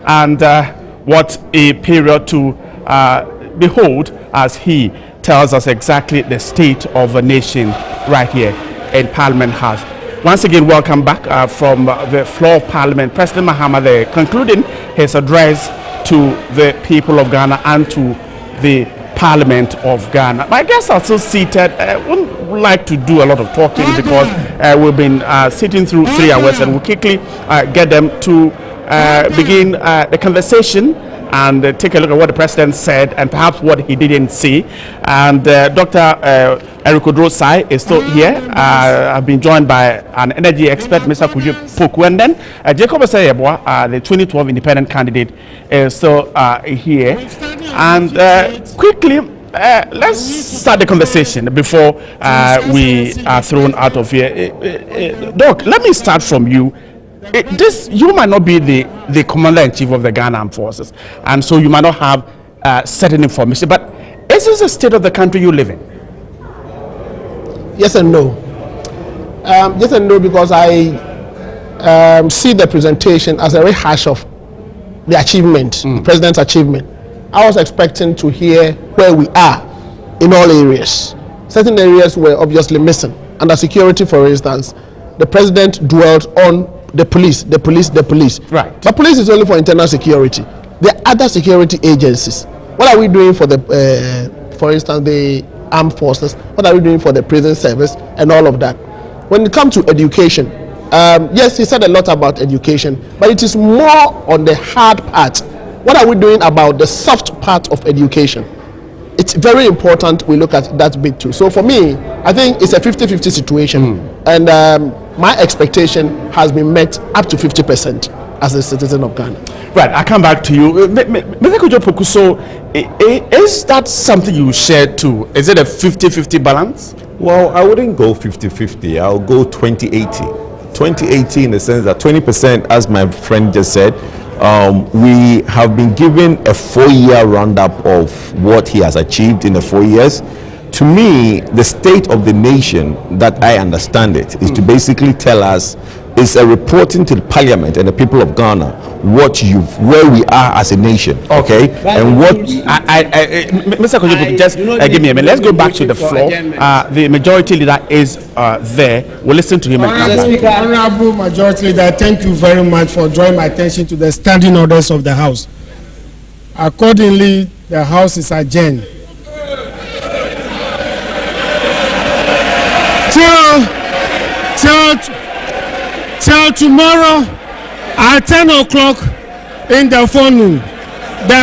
and what a period to behold as he tells us exactly the state of the nation right here in Parliament House. Once again, welcome back from the floor of Parliament. President Mahama concluding his address to the people of Ghana and to the Parliament of Ghana. My guests are still seated. I wouldn't like to do a lot of talking because we've been sitting through 3 hours, and we'll quickly get them to begin the conversation and take a look at what the president said and perhaps what he didn't say. And Dr. Eric Odrosai is still here. I've been joined by an energy expert, Mr. Kujo Poku, and then Jacob Asayeboa, the 2012 independent candidate, is still here. And quickly, let's start the conversation before we are thrown out of here. Doc, let me start from you. You might not be the commander-in-chief of the Ghana Armed Forces, and so you might not have certain information, but is this the state of the country you live in? Yes and no. Yes and no, because I see the presentation as a rehash of the achievement, the president's achievement. I was expecting to hear where we are in all areas. Certain areas were obviously missing. Under security, for instance, the president dwelt on the police. Right. But police is only for internal security. The other security agencies, what are we doing for the, for instance, the armed forces? What are we doing for the prison service and all of that? When it comes to education, yes, he said a lot about education, but it is more on the hard part. What are we doing about the soft part of education? It's very important we look at that bit too. So for me, I think it's a 50-50 situation, and my expectation has been met up to 50% as a citizen of Ghana. Right, I'll come back to you. Mr. Kujo Poku, so is that something you share too? Is it a 50-50 balance? Well, I wouldn't go 50-50. I'll go 20-80. 20-80 in the sense that 20%, as my friend just said, we have been given a 4-year roundup of what he has achieved in the 4 years. To me, the state of the nation, that I understand it, is to basically tell us, is a reporting to the parliament and the people of Ghana where we are as a nation. Okay, and what Mr. Kojo, just give me a minute. Let's go back to the floor. The majority leader is there. We'll listen to him. Honorable Majority Leader, thank you very much for drawing my attention to the standing orders of the House. Accordingly, the House is adjourned till tomorrow at 10 o'clock in the afternoon. The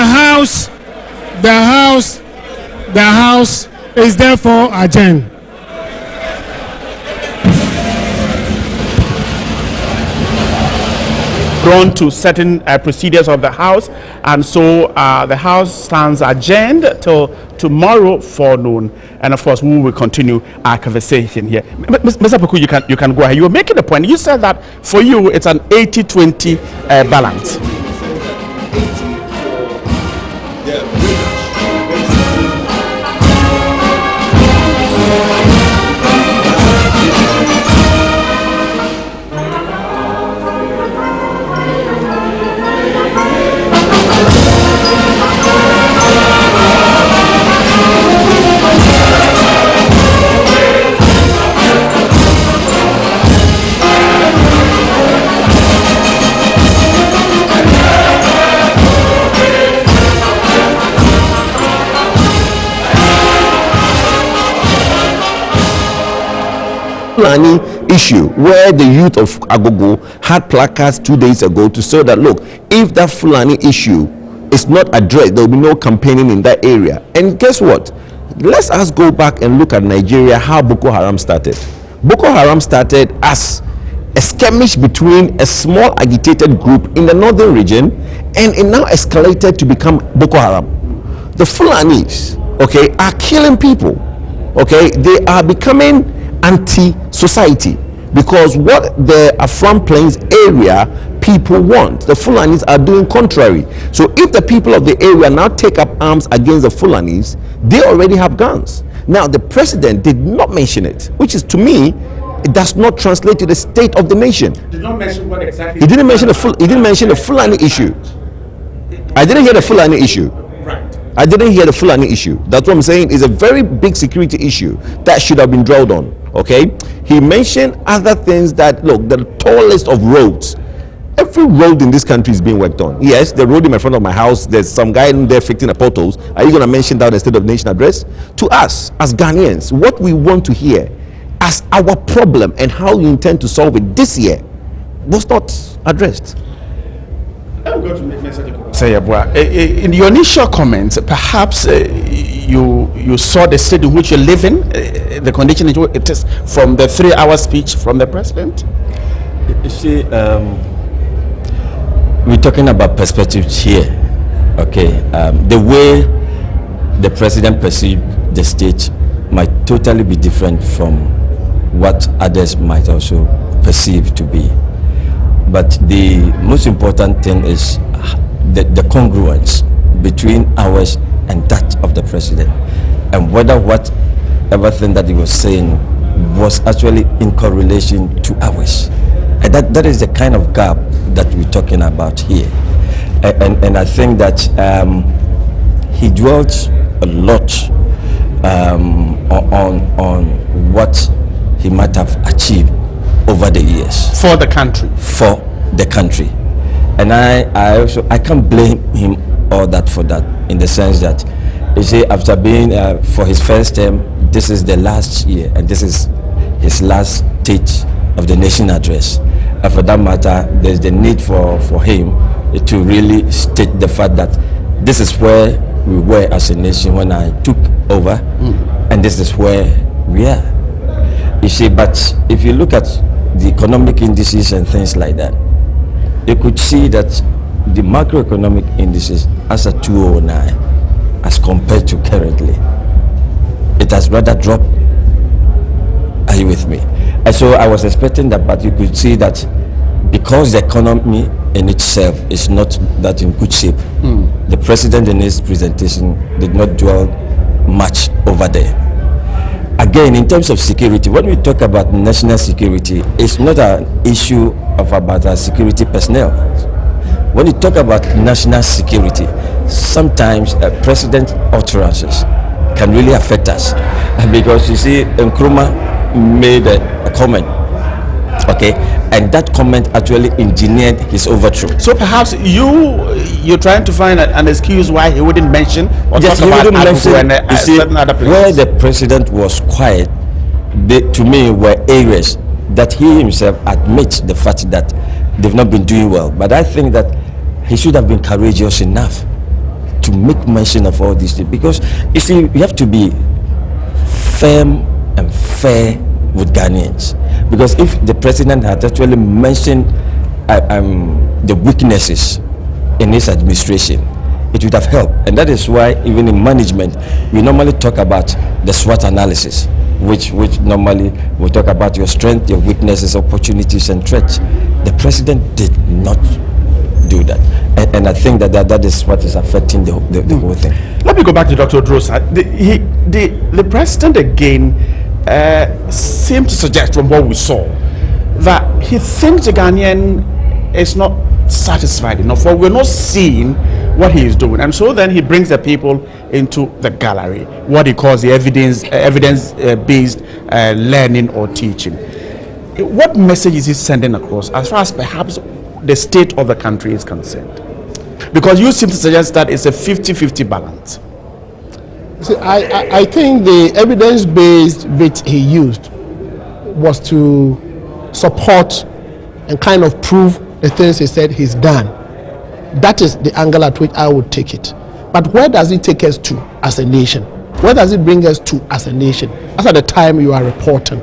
House is therefore adjourned. Drawn to certain procedures of the House, and so the House stands adjourned till tomorrow forenoon, and of course we will continue our conversation here. Mr. Poku, you can go ahead. You were making a point. You said that for you it's an 80-20 balance. Fulani issue where the youth of Agogo had placards 2 days ago to say that, look, if that Fulani issue is not addressed, there will be no campaigning in that area. And guess what? Let's us go back and look at Nigeria, how Boko Haram started. Boko Haram started as a skirmish between a small agitated group in the northern region, and it now escalated to become Boko Haram. The Fulanis, okay, are killing people. Okay, they are becoming anti-society because what the Afram Plains area people want, the Fulanis are doing contrary. So if the people of the area now take up arms against the Fulanis, they already have guns. Now the president did not mention it, which is, to me, it does not translate to the state of the nation. Did not mention what exactly? He didn't mention the Fulani issue. I didn't hear the Fulani issue. Right. I didn't hear the Fulani issue. That's what I'm saying. It's a very big security issue that should have been drilled on. Okay. He mentioned other things that, look, the tallest of roads. Every road in this country is being worked on. Yes, the road in front of my house, there's some guy in there fixing the potholes. Are you going to mention that in the State of the Nation address? To us, as Ghanaians, what we want to hear as our problem and how you intend to solve it this year was not addressed. In your initial comments, perhaps you saw the state in which you live in, the condition in which it is, from the 3-hour speech from the president. You see, we're talking about perspectives here. Okay, the way the president perceived the state might totally be different from what others might also perceive to be. But the most important thing is the congruence between ours and that of the president, and whether whatever thing that he was saying was actually in correlation to ours. And that is the kind of gap that we're talking about here. And I think that he dwelt a lot on what he might have achieved over the years For the country. And I can't blame him all that for that, in the sense that, you see, after being for his first term, this is the last year and this is his last State of the Nation address. And for that matter, there's the need for him to really state the fact that this is where we were as a nation when I took over, and this is where we are. You see, but if you look at the economic indices and things like that, you could see that the macroeconomic indices as a 209 as compared to currently, it has rather dropped. Are you with me? And so I was expecting that, but you could see that because the economy in itself is not that in good shape, the president in his presentation did not dwell much over there. Again, in terms of security, when we talk about national security, it's not an issue of about our security personnel. When you talk about national security, sometimes president utterances can really affect us, because you see, Nkrumah made a comment, okay, and that comment actually engineered his overthrow. So perhaps you're trying to find an excuse why he wouldn't mention or Yes, talk about Agogo and certain other places. where the president was quiet, to me, were areas that he himself admits the fact that they've not been doing well. But I think that he should have been courageous enough to make mention of all these things, because you see, you have to be firm and fair with Ghanaians, because if the president had actually mentioned the weaknesses in his administration, it would have helped. And that is why even in management we normally talk about the SWOT analysis, which normally we talk about your strength, your weaknesses, opportunities and threats. The president did not do that, and I think that is what is affecting the whole thing. Let me go back to Dr. Drosa. The president again seemed to suggest, from what we saw, that he thinks the Ghanaian is not satisfied enough, or we're not seeing what he is doing, and so then he brings the people into the gallery, what he calls the evidence-based learning or teaching. What message is he sending across as far as perhaps the state of the country is concerned? Because you seem to suggest that it's a 50-50 balance. See, I think the evidence-based bit he used was to support and kind of prove the things he said he's done. That is the angle at which I would take it. But where does it take us to as a nation? Where does it bring us to as a nation? As at the time you are reporting.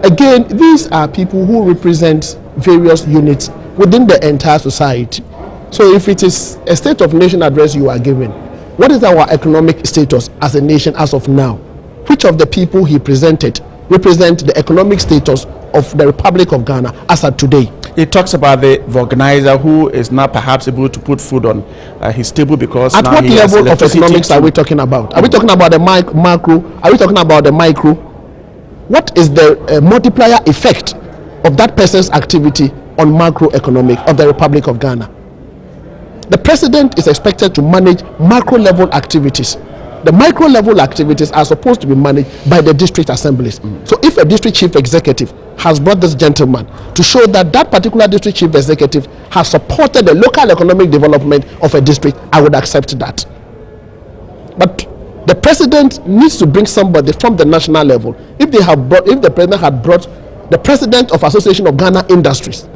Again, these are people who represent various units within the entire society. So if it is a State of Nation address you are giving, what is our economic status as a nation as of now? Which of the people he presented represent the economic status of the Republic of Ghana as at today? He talks about the organizer who is not perhaps able to put food on his table because at now what he has level of economics too. are we talking about? Are we talking about the macro? Are we talking about the micro? What is the multiplier effect of that person's activity on macroeconomic of the Republic of Ghana? The president is expected to manage macro level activities. The micro level activities are supposed to be managed by the district assemblies. So if a district chief executive has brought this gentleman to show that that particular district chief executive has supported the local economic development of a district, I would accept that. But the president needs to bring somebody from the national level. If the president had brought the president of Association of Ghana Industries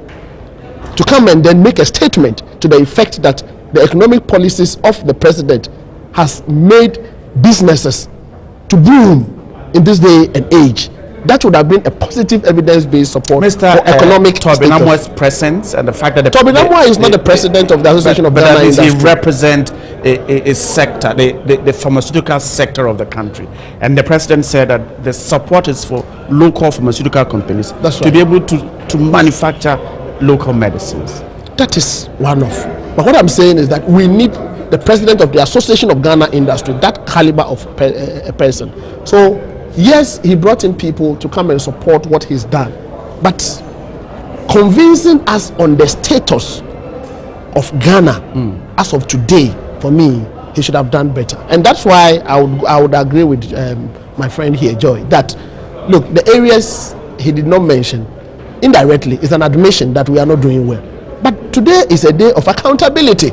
to come and then make a statement to the effect that the economic policies of the president has made businesses to boom in this day and age, that would have been a positive evidence-based support for economic Tobin Amoah's presence and the fact that Tobin Amoah is not the president of the Association of Ghana Industries. He represents a sector, the pharmaceutical sector of the country, and the president said that the support is for local pharmaceutical companies to be able to manufacture local medicines. That is one of. But what I'm saying is that we need the president of the Association of Ghana Industry, that caliber of a person. So yes, he brought in people to come and support what he's done, but convincing us on the status of Ghana as of today, for me, he should have done better. And that's why I would agree with my friend here, Joy, that look, the areas he did not mention indirectly is an admission that we are not doing well. But today is a day of accountability.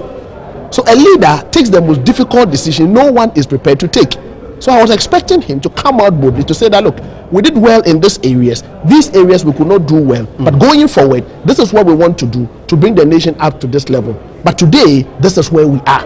So a leader takes the most difficult decision no one is prepared to take. So I was expecting him to come out boldly to say that, look, we did well in these areas we could not do well, but going forward, this is what we want to do to bring the nation up to this level. But today, this is where we are.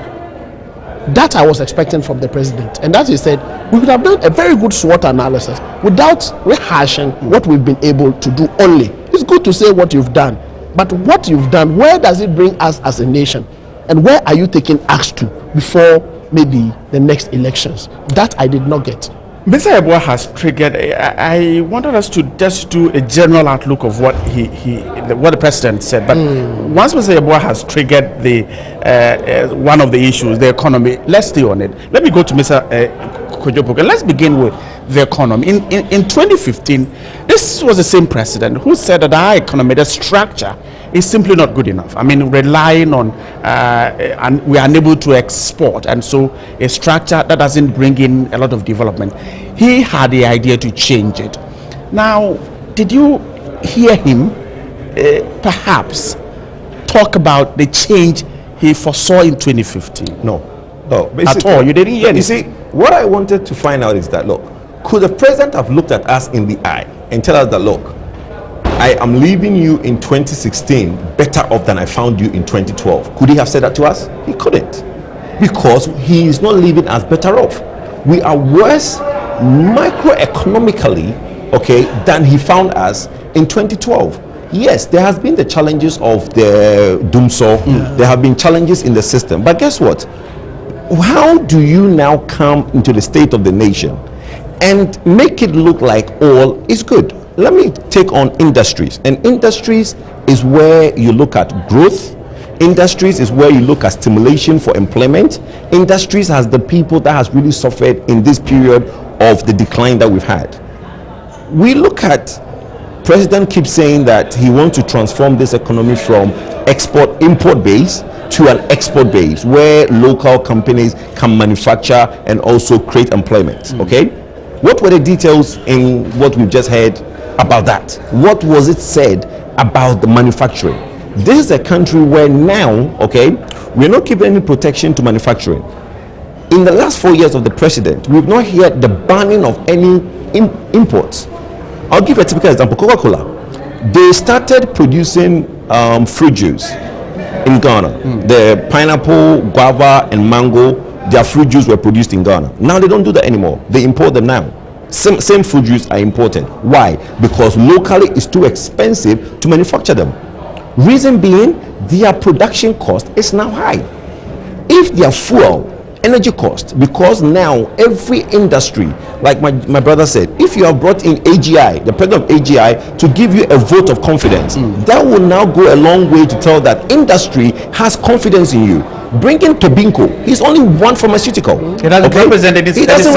That I was expecting from the president. And as he said, we could have done a very good SWOT analysis without rehashing what we've been able to do only. It's good to say what you've done, but what you've done, where does it bring us as a nation? And where are you taking us to before maybe the next elections? That I did not get. Mr. Yeboah has triggered. I wanted us to just do a general outlook of what what the president said. But once Mr. Yeboah has triggered the one of the issues, the economy, let's stay on it. Let me go to Mr. Kojopoke. Let's begin with the economy. In 2015, this was the same president who said that our economy, the structure, is simply not good enough. I mean, relying on and we are unable to export, and so a structure that doesn't bring in a lot of development. He had the idea to change it. Now, did you hear him perhaps talk about the change he foresaw in 2015? No, at all. You didn't hear. You see, what I wanted to find out is that, look, could the president have looked at us in the eye and tell us that, look, I am leaving you in 2016 better off than I found you in 2012? Could he have said that to us? He couldn't, because he is not leaving us better off. We are worse microeconomically, okay, than he found us in 2012. Yes, there has been the challenges of the doomsaw. There have been challenges in the system, but guess what? How do you now come into the state of the nation and make it look like all is good? Let me take on industries. And industries is where you look at growth. Industries is where you look at stimulation for employment. Industries has the people that has really suffered in this period of the decline that we've had. We look at, President keeps saying that he wants to transform this economy from import base to an export base where local companies can manufacture and also create employment. Okay, what were the details in what we've just heard about that? What was it said about the manufacturing? This is a country where now, okay, we're not giving any protection to manufacturing. In the last 4 years of the president, we've not heard the banning of any imports. I'll give a typical example. Coca-Cola, they started producing fruit juice in Ghana. The pineapple, guava, and mango, their fruit juice were produced in Ghana. Now they don't do that anymore. They import them now. Same fruit juice are imported. Why? Because locally it's too expensive to manufacture them. Reason being, their production cost is now high. If their fuel, energy cost, because now every industry, like my brother said, if you have brought in AGI, the president of AGI, to give you a vote of confidence, that will now go a long way to tell that industry has confidence in you. Bring in Tobinco. He's only one pharmaceutical. He doesn't represent He doesn't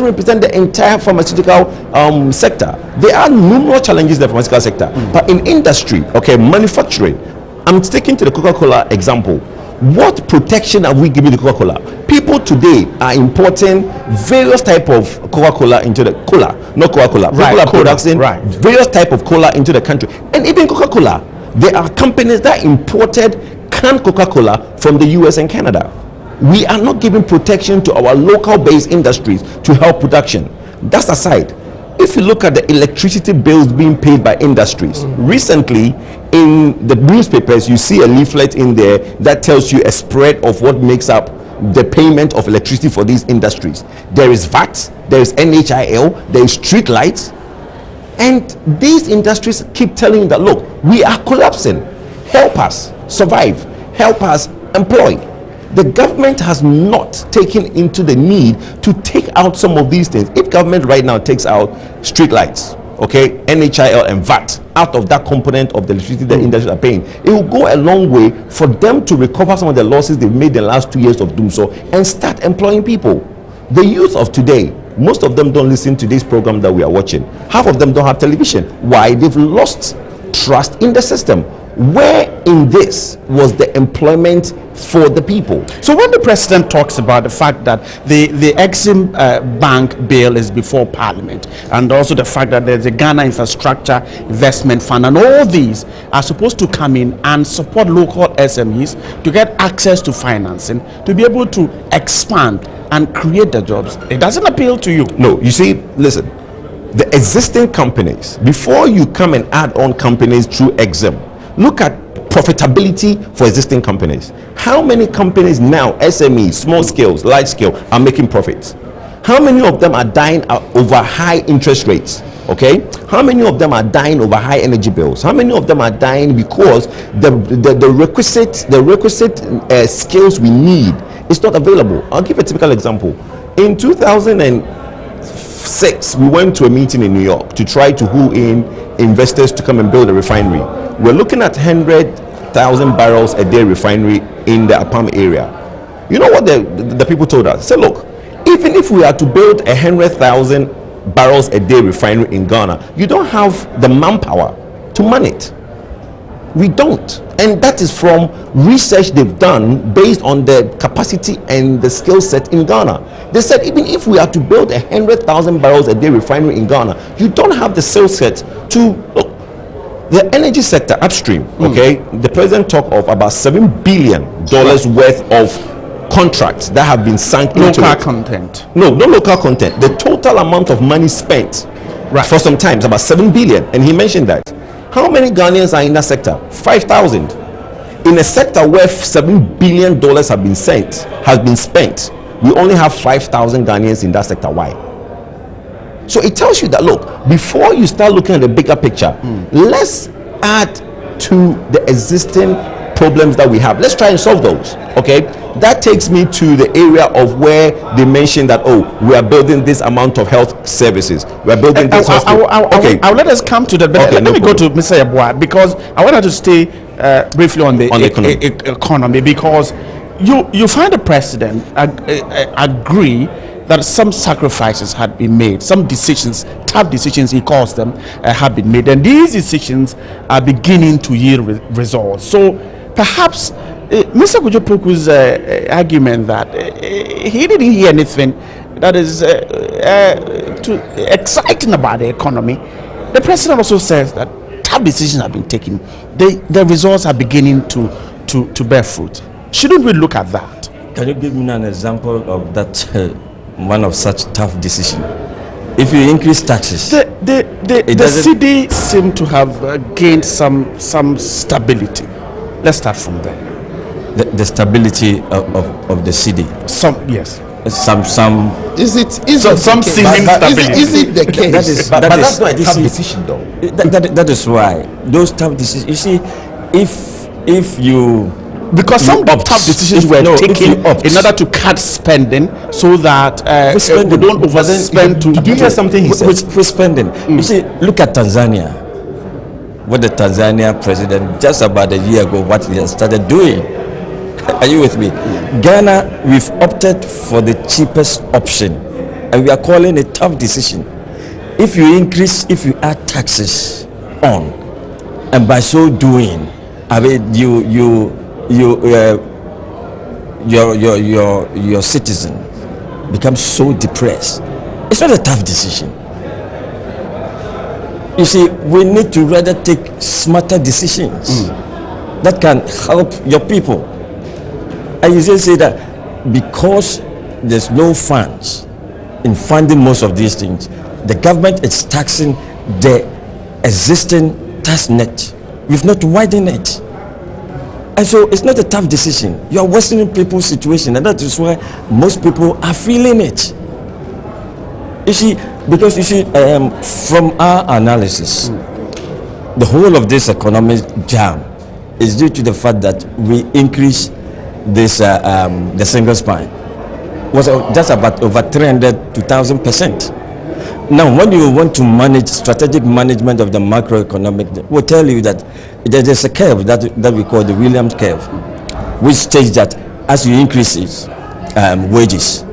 represent the entire pharmaceutical sector. There are numerous challenges in the pharmaceutical sector, but in industry, okay, manufacturing, I'm sticking to the Coca-Cola example. What protection have we given the Coca-Cola? People today are importing various type of Coca-Cola into the cola, not Coca-Cola. People Right, are cola, producing right. various type of cola into the country, and even Coca-Cola. There are companies that imported canned Coca-Cola from the US and Canada. We are not giving protection to our local based industries to help production. That's aside. If you look at the electricity bills being paid by industries, recently in the newspapers you see a leaflet in there that tells you a spread of what makes up the payment of electricity for these industries. There is VAT, there is NHIL, there is street lights, and these industries keep telling you that, look, we are collapsing, help us survive, help us employ. The government has not taken into the need to take out some of these things. If government right now takes out street lights, okay, NHIL and VAT out of that component of the electricity the industry are paying, it will go a long way for them to recover some of the losses they've made in the last 2 years of doing so and start employing people. The youth of today, most of them don't listen to this program that we are watching. Half of them don't have television. Why? They've lost trust in the system. Where in this was the employment for the people? So when the president talks about the fact that the Exim Bank bill is before Parliament, and also the fact that there's a Ghana Infrastructure Investment Fund, and all these are supposed to come in and support local SMEs to get access to financing, to be able to expand and create the jobs, it doesn't appeal to you? No, you see, listen, the existing companies, before you come and add on companies through Exim, look at profitability for existing companies. How many companies now, SMEs, small scales, large scale, are making profits? How many of them are dying over high interest rates? Okay, how many of them are dying over high energy bills? How many of them are dying because the requisite skills we need is not available? I'll give a typical example. In 2006, we went to a meeting in New York to try to woo in investors to come and build a refinery. We're looking at 100,000 barrels a day refinery in the Apam area. You know what the people told us? Say, look, even if we are to build 100,000 barrels a day refinery in Ghana, you don't have the manpower to man it. We don't. And that is from research they've done based on the capacity and the skill set in Ghana. They said even if we are to build 100,000 barrels a day refinery in Ghana, you don't have the skill set to look. The energy sector upstream, okay, the president talked of about $7 billion worth of contracts that have been sunk into Local it. content. No local content. The total amount of money spent for some time is about 7 billion, and he mentioned that. How many Ghanaians are in that sector? 5,000. In a sector where $7 billion has been spent, we only have 5,000 Ghanaians in that sector. Why? So it tells you that, look, before you start looking at the bigger picture, let's add to the existing problems that we have. Let's try and solve those. Okay, that takes me to the area of where they mentioned that, oh, we are building this amount of health services, we are building this hospital. Okay, I'll let us come to that, but Okay, let me problem. go to Mr. Yabua, because I wanted to stay briefly on the economy, because you find the president agree that some sacrifices had been made, some decisions, tough decisions he calls them, have been made, and these decisions are beginning to yield results. So perhaps Mr. Kujopoku's argument that he didn't hear anything that is too exciting about the economy, the president also says that tough decisions have been taken. The results are beginning to bear fruit. Shouldn't we look at that? Can you give me an example of that one of such tough decision? If you increase taxes, the city seem to have gained some stability. Let's start from there. The stability of the city. Some, yes. Some. Is it some seeming stability. Is it the case? but that's not a tough you see, decision, though. That is why those tough decisions. You see, if you. Because some tough decisions were taken in order to cut spending, so that we don't overspend. Did you hear something he said? With spending. You see, look at Tanzania. What the Tanzania president just about a year ago, what he has started doing. Are you with me? Ghana, we've opted for the cheapest option, and we are calling a tough decision. If you add taxes on, and by so doing, I mean, your citizen becomes so depressed. It's not a tough decision. You see, we need to rather take smarter decisions that can help your people. I usually say that because there's no funds in funding most of these things, the government is taxing the existing tax net. We've not widened it. And so it's not a tough decision. You are worsening people's situation, and that is why most people are feeling it. You see, because you see, from our analysis, the whole of this economic jam is due to the fact that we increase this the single spine was just about over 300 to 1,000%. Now, when you want to manage strategic management of the macroeconomic, we'll tell you that there's a curve that we call the Williams curve, which states that as you increase wages,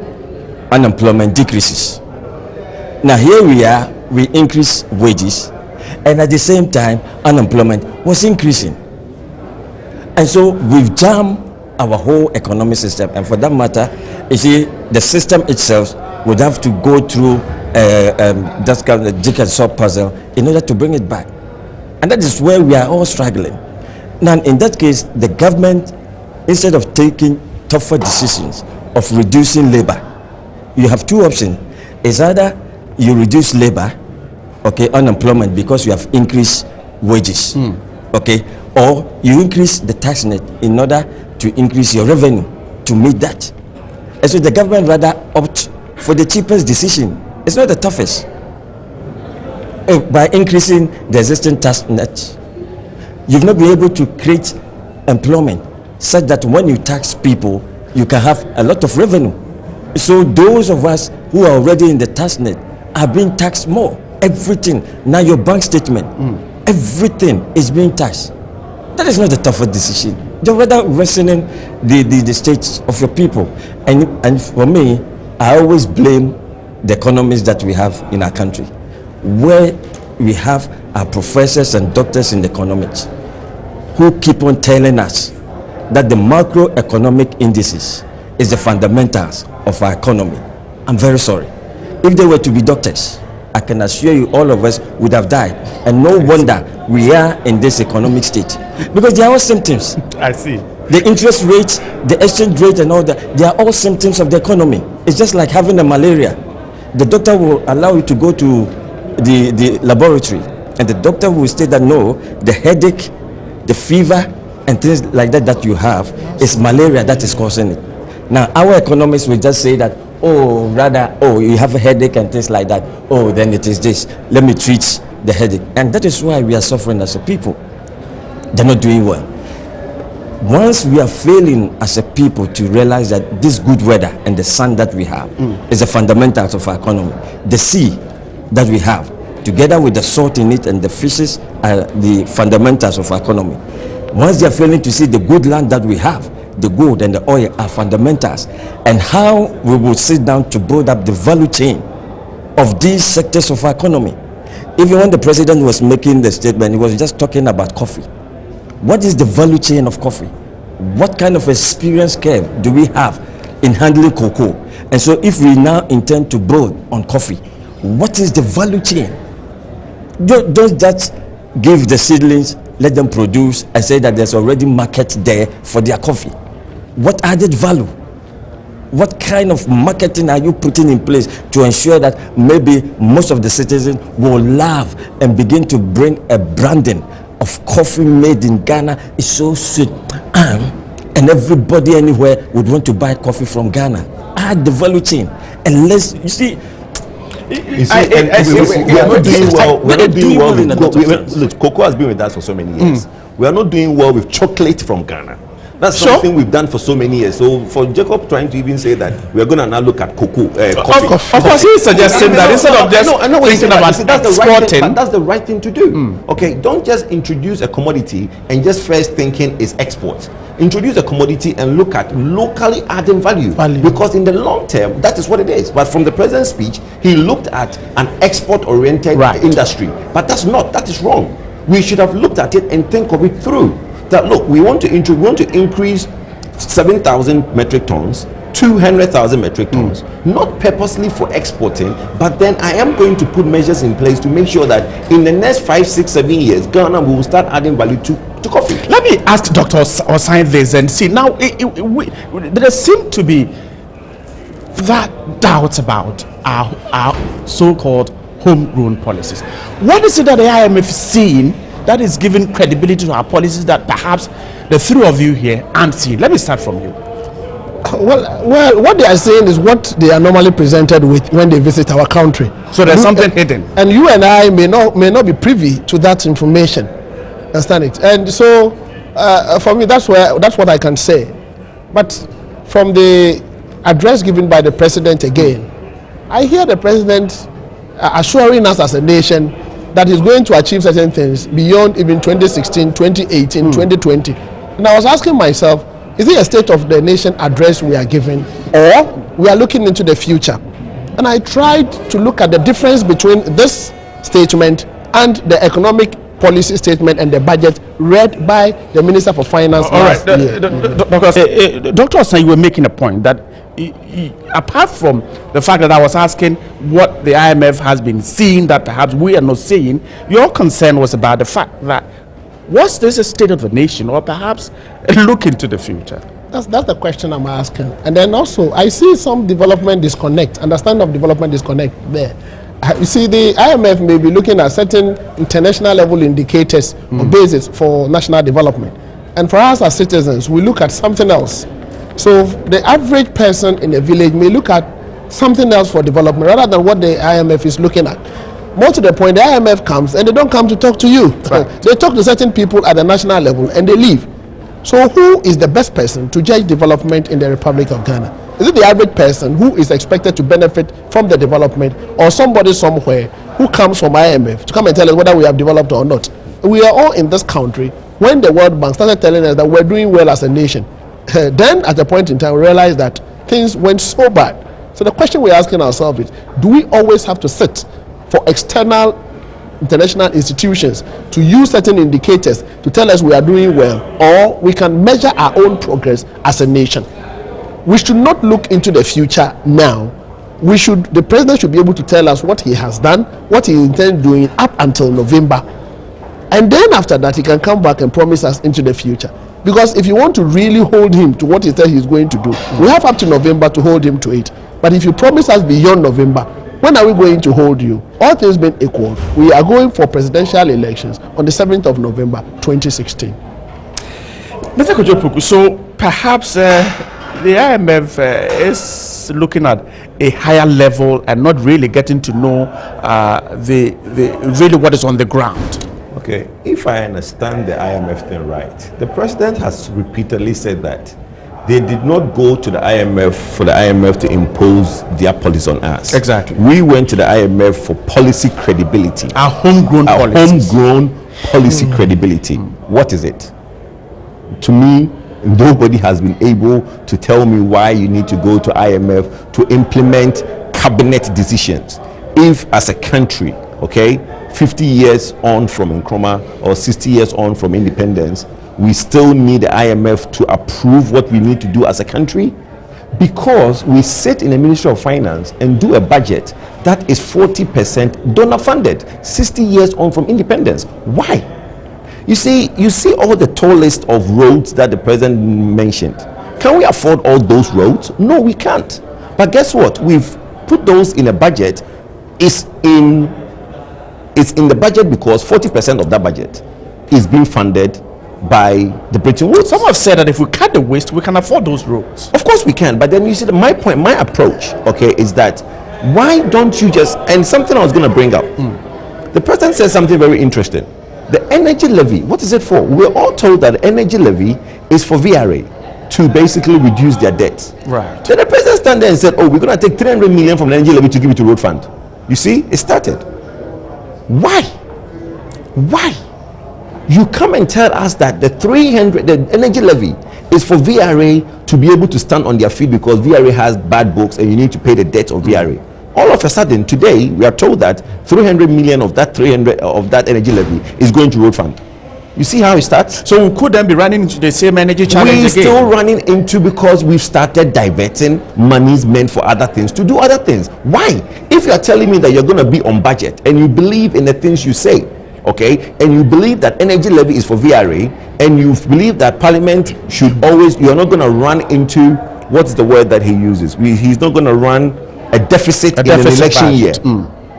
unemployment decreases. Now here we are, we increase wages, and at the same time, unemployment was increasing. And so we've jammed our whole economic system, and for that matter, you see, the system itself would have to go through that kind of jigsaw puzzle in order to bring it back. And that is where we are all struggling. Now, in that case, the government, instead of taking tougher decisions of reducing labor, you have two options. It's either you reduce labor, okay, unemployment, because you have increased wages, okay, or you increase the tax net in order to increase your revenue to meet that. And so the government rather opt for the cheapest decision. It's not the toughest. By increasing the existing tax net, you've not been able to create employment such that when you tax people, you can have a lot of revenue. So those of us who are already in the tax net are being taxed more. Everything. Now your bank statement, everything is being taxed. That is not a tougher decision. You're rather worsening the state of your people. And for me, I always blame the economies that we have in our country, where we have our professors and doctors in economics who keep on telling us that the macroeconomic indices is the fundamentals of our economy. I'm very sorry. If they were to be doctors, I can assure you all of us would have died. And no wonder we are in this economic state. Because they are all symptoms. I see. The interest rates, the exchange rate and all that, they are all symptoms of the economy. It's just like having a malaria. The doctor will allow you to go to the laboratory, and the doctor will state that no, the headache, the fever and things like that you have is malaria that is causing it. Now our economists will just say that, oh, rather, oh, you have a headache and things like that, oh, then it is this, let me treat the headache. And that is why we are suffering as a people. They're not doing well. Once we are failing as a people to realize that this good weather and the sun that we have is the fundamentals of our economy, the sea that we have, together with the salt in it and the fishes, are the fundamentals of our economy. Once they are failing to see the good land that we have, the gold and the oil are fundamentals, and how we will sit down to build up the value chain of these sectors of our economy. Even when the president was making the statement, he was just talking about coffee. What is the value chain of coffee? What kind of experience curve do we have in handling cocoa? And so if we now intend to build on coffee, what is the value chain? Don't just give the seedlings, let them produce, and say that there's already market there for their coffee. What added value? What kind of marketing are you putting in place to ensure that maybe most of the citizens will love and begin to bring a branding of coffee made in Ghana is so sweet, and everybody anywhere would want to buy coffee from Ghana? Add the value chain, and let's, you see, we are not doing well. We're not doing well with look, cocoa has been with us for so many years. We are not doing well with chocolate from Ghana. That's something we've done for so many years. So for Jacob trying to even say that we are going to now look at cocoa, coffee. Of course, he's suggesting that instead of just thinking about exporting, that's the right thing to do. Okay, don't just introduce a commodity and just first thinking is export. Introduce a commodity and look at locally adding value. Because in the long term, that is what it is. But from the president's speech, he looked at an export-oriented industry. But that is wrong. We should have looked at it and think of it through. that look, we want to increase 7,000 metric tons, 200,000 metric tons, not purposely for exporting, but then I am going to put measures in place to make sure that in the next 5, 6, 7 years, Ghana will start adding value to coffee. Let me ask Dr. Osai this and see. Now, there seem to be that doubts about our so-called homegrown policies. What is it that the IMF is seeing that is giving credibility to our policies that perhaps the three of you here aren't seeing? Let me start from you. Well, what they are saying is what they are normally presented with when they visit our country. So there's something hidden. And you and I may not be privy to that information. Understand it? And so, for me, that's what I can say. But from the address given by the president again, I hear the president assuring us as a nation that he's going to achieve certain things beyond even 2016, 2018, 2020. And I was asking myself, is it a state of the nation address we are giving, or we are looking into the future? And I tried to look at the difference between this statement and the economic policy statement and the budget read by the Minister for Finance last year. Dr. Osai, you were making a point that apart from the fact that I was asking what the IMF has been seeing that perhaps we are not seeing, your concern was about the fact that was this a state of the nation, or perhaps look into the future? That's the question I'm asking. And then also, I see some development disconnect, understanding of development disconnect there. You see, the IMF may be looking at certain international level indicators or basis for national development. And for us as citizens, we look at something else. So the average person in a village may look at something else for development rather than what the IMF is looking at. More to the point, the IMF comes and they don't come to talk to you. Right. They talk to certain people at the national level and they leave. So who is the best person to judge development in the Republic of Ghana? Is it the average person who is expected to benefit from the development, or somebody somewhere who comes from IMF to come and tell us whether we have developed or not? We are all in this country when the World Bank started telling us that we're doing well as a nation. Then at a point in time we realized that things went so bad. So the question we're asking ourselves is, do we always have to sit for external international institutions to use certain indicators to tell us we are doing well, or we can measure our own progress as a nation? We should not look into the future now. The president should be able to tell us what he has done, what he intends doing up until November. And then after that, he can come back and promise us into the future. Because if you want to really hold him to what he said he's going to do, we have up to November to hold him to it. But if you promise us beyond November, when are we going to hold you? All things being equal, we are going for presidential elections on the 7th of November, 2016. Mr. Kojopuku, so perhaps the IMF is looking at a higher level and not really getting to know really what is on the ground. Okay, if I understand the IMF thing right, the president has repeatedly said that they did not go to the IMF for the IMF to impose their policy on us. Exactly. We went to the IMF for policy credibility. Our homegrown policy credibility. What is it? To me, nobody has been able to tell me why you need to go to IMF to implement cabinet decisions. If as a country, okay, 50 years on from Nkrumah or 60 years on from independence, we still need the IMF to approve what we need to do as a country, because we sit in the Ministry of Finance and do a budget that is 40% donor funded 60 years on from independence. Why? You see all the toll list of roads that the president mentioned. Can we afford all those roads? No, we can't. But guess what? We've put those in a budget. It's in the budget because 40% of that budget is being funded by the Bretton Woods. Some have said that if we cut the waste, we can afford those roads. Of course we can, but then you see my approach, okay, is that why don't you just, and something I was going to bring up. The president said something very interesting. The energy levy, what is it for? We're all told that the energy levy is for VRA to basically reduce their debt. Right. Then the president stand there and said, oh, we're going to take 300 million from the energy levy to give it to road fund. You see, it started. Why? You come and tell us that the energy levy is for VRA to be able to stand on their feet because VRA has bad books and you need to pay the debt of VRA. All of a sudden today we are told that 300 million of that energy levy is going to road fund. You see how it starts? So we could then be running into the same energy challenge We're again. still running into, because we've started diverting monies meant for other things to do other things. Why? If you are telling me that you're going to be on budget and you believe in the things you say, okay, and you believe that energy levy is for VRA, and you believe that Parliament should always, you're not going to run into, what's the word that he uses? He's not going to run a deficit in an election year.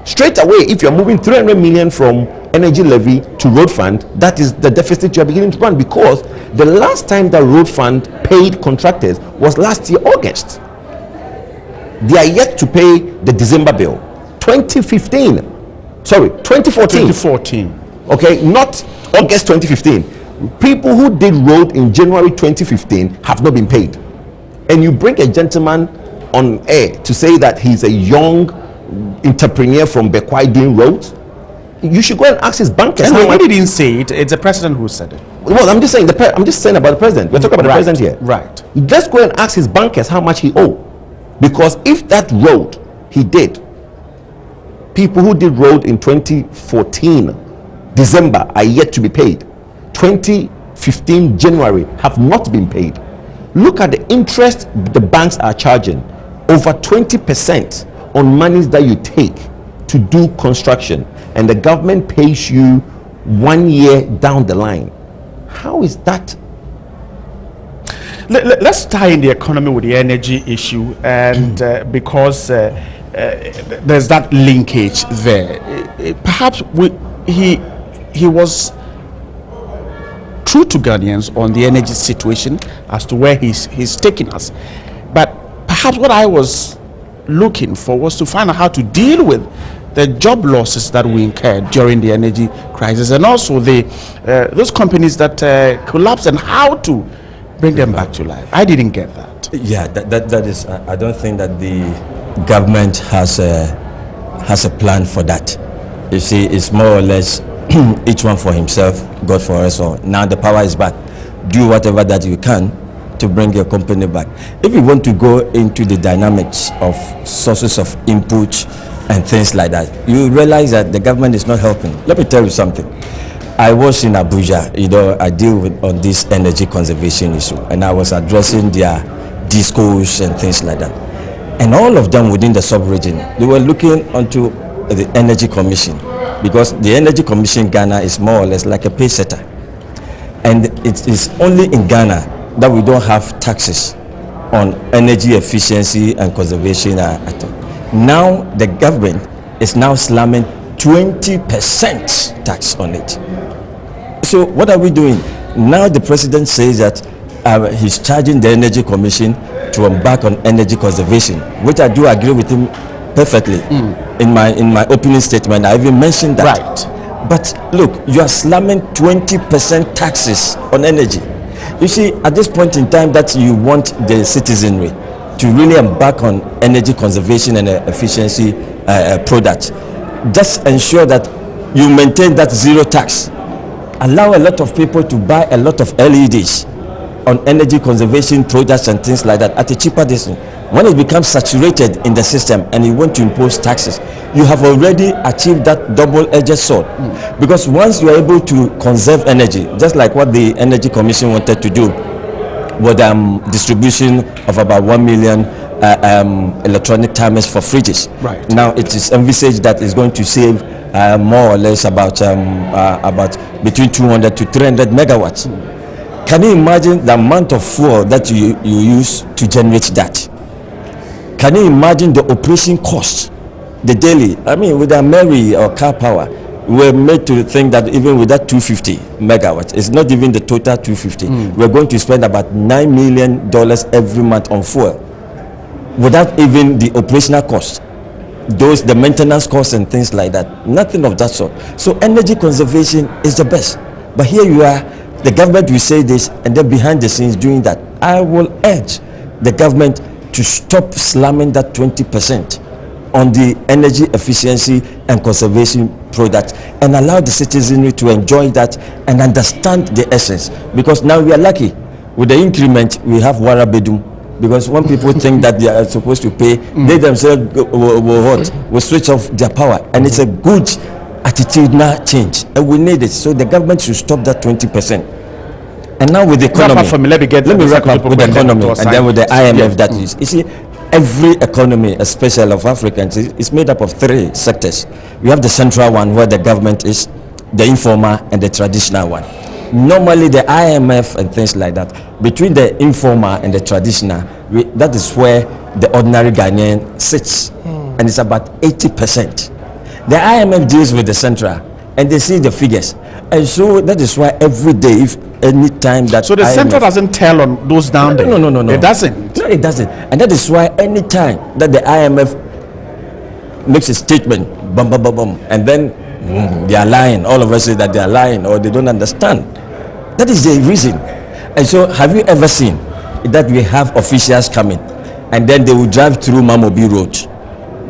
Straight away, if you're moving 300 million from energy levy to road fund, that is the deficit you're beginning to run, because the last time that road fund paid contractors was last year, August. They are yet to pay the December bill. 2014. Okay, not August 2015. People who did road in January 2015 have not been paid. And you bring a gentleman on air to say that he's a young entrepreneur from Bekwai doing roads. You should go and ask his bankers. And he didn't say it. It's the president who said it. Well, I'm just saying about the president. We're talking about the president here. Right. Let's go and ask his bankers how much he owed. Because if that road he did, people who did road in 2014 December are yet to be paid. 2015 January have not been paid. Look at the interest the banks are charging, over 20% on monies that you take to do construction, and the government pays you 1 year down the line. How is that? Let's tie in the economy with the energy issue, and because there's that linkage there. Perhaps he was true to Ghanaians on the energy situation as to where he's taking us, but perhaps what I was looking for was to find out how to deal with the job losses that we incurred during the energy crisis, and also those companies that collapsed, and how to bring them back to life. I didn't get that. Yeah, that is. I don't think that the government has a plan for that. You see, it's more or less each one for himself, God for us all. Now the power is back. Do whatever that you can to bring your company back. If you want to go into the dynamics of sources of input and things like that, you realize that the government is not helping. Let me tell you something. I was in Abuja, I deal with on this energy conservation issue, and I was addressing their discourse and things like that. And all of them within the sub-region, they were looking onto the Energy Commission, because the Energy Commission Ghana is more or less like a pay setter. And it is only in Ghana that we don't have taxes on energy efficiency and conservation at all. Now the government is now slamming 20% tax on it. So what are we doing? Now the president says that he's charging the Energy Commission to embark on energy conservation, which I do agree with him perfectly. In my opening statement, I even mentioned that. Right. But look, you are slamming 20% taxes on energy. You see, at this point in time that you want the citizenry to really embark on energy conservation and efficiency products, just ensure that you maintain that zero tax. Allow a lot of people to buy a lot of LEDs on energy conservation products and things like that at a cheaper distance. When it becomes saturated in the system and you want to impose taxes, you have already achieved that double-edged sword. Because once you are able to conserve energy, just like what the Energy Commission wanted to do with distribution of about 1 million electronic timers for fridges. Right. Now it is envisaged that it's going to save more or less about between 200 to 300 megawatts. Can you imagine the amount of fuel that you use to generate that? Can you imagine the operation cost, the daily? I mean, with a Mary or car power, we're made to think that even with that 250 megawatts, it's not even the total 250. We're going to spend about $9 million every month on fuel, without even the operational cost, the maintenance costs and things like that. Nothing of that sort. So energy conservation is the best. But here you are, the government will say this, and then behind the scenes doing that. I will urge the government to stop slamming that 20% on the energy efficiency and conservation products, and allow the citizenry to enjoy that and understand the essence. Because now we are lucky with the increment we have Warabedum. Because when people think that they are supposed to pay, they themselves will switch off their power, and it's a good attitudinal change, and we need it. So the government should stop that 20%. And now with the economy, Wrap up for me. Let me wrap up with the economy, and then with the IMF. Yeah. That is, you see, every economy, especially of Africans, is made up of 3 sectors. We have the central one where the government is, the informal, and the traditional one. Normally, the IMF and things like that, between the informal and the traditional, that is where the ordinary Ghanaian sits, and it's about 80%. The IMF deals with the central, and they see the figures, and so that is why every day, if any time that So the IMF center doesn't tell on those down there. No. It doesn't. No, it doesn't. And that is why any time that the IMF makes a statement, bum, bum, bum, bum, and then they are lying. All of us say that they are lying or they don't understand. That is the reason. And so, have you ever seen that we have officials coming and then they will drive through Mamobi Road?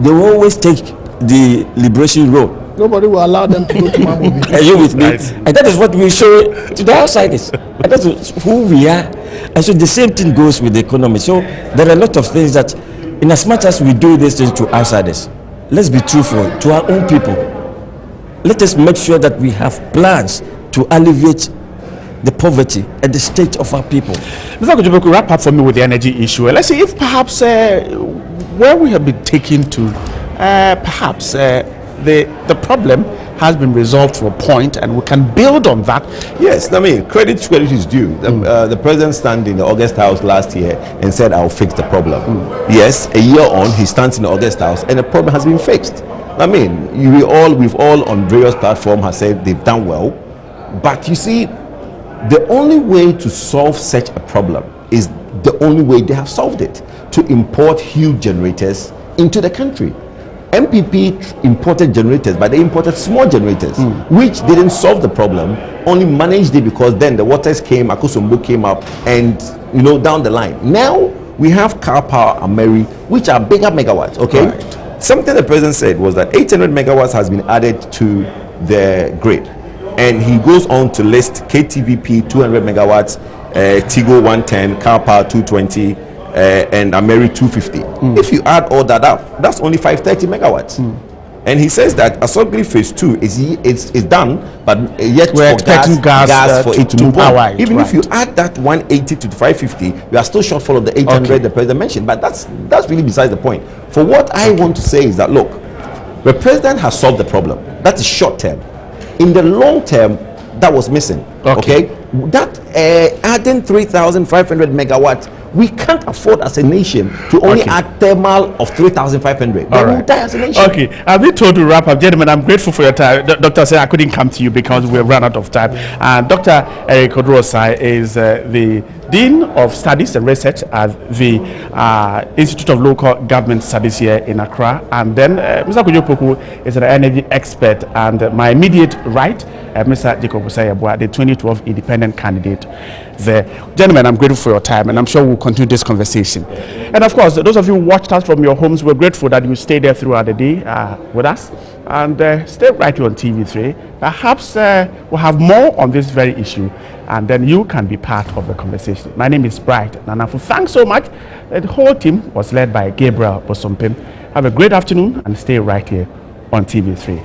They will always take the Liberation Road. Nobody will allow them to go to Mamobi. Are you with me? Right. And that is what we show to the outsiders. And that is who we are. And so the same thing goes with the economy. So there are a lot of things that, in as much as we do these things to outsiders, let's be truthful to our own people. Let us make sure that we have plans to alleviate the poverty and the state of our people. Mr. Kojoboku, wrap up for me with the energy issue. Let's see if perhaps where we have been taken to, perhaps the problem has been resolved to a point and we can build on that. Yes, I mean, credit is due. The president stand in the August House last year and said, I'll fix the problem. Yes, a year on, he stands in the August House and the problem has been fixed. I mean, we've all on various platforms have said they've done well. But you see, the only way to solve such a problem is the only way they have solved it, to import huge generators into the country. MPP imported generators, but they imported small generators, which didn't solve the problem, only managed it because then the waters came, Akosombo came up, and down the line. Now we have Car Power and Mary, which are bigger megawatts. Okay, right. Something the president said was that 800 megawatts has been added to the grid, and he goes on to list KTVP 200 megawatts, Tigo 110, Car Power 220. And Ameri 250. If you add all that up, that's only 530 megawatts. And he says that Asogli phase 2 is done, but yet we're for expecting gas for it to move power on. Even if you add that 180 to 550, you are still shortfall of the 800 the president mentioned. But that's really besides the point. For what I want to say is that, look, the president has solved the problem. That is short term. In the long term, that was missing. Okay? That adding 3,500 megawatts, we can't afford as a nation to only add thermal of 3,500. Then we'll die as a nation. Okay, I've been told to wrap up. Gentlemen, I'm grateful for your time. Doctor said I couldn't come to you because we've run out of time. And Dr. Eric Odrosai is the Dean of Studies and Research at the Institute of Local Government Studies here in Accra. And then Mr. Kojoboku is an energy expert. And my immediate right, Mr. Jacob Osayabwa, the 2012 independent candidate there. Gentlemen, I'm grateful for your time, and I'm sure we'll continue this conversation. And of course, those of you who watched us from your homes, we're grateful that you stayed there throughout the day with us. And stay right here on TV3. Perhaps we'll have more on this very issue, and then you can be part of the conversation. My name is Bright Nanafu. Thanks so much. The whole team was led by Gabriel Bosompim. Have a great afternoon and stay right here on TV3.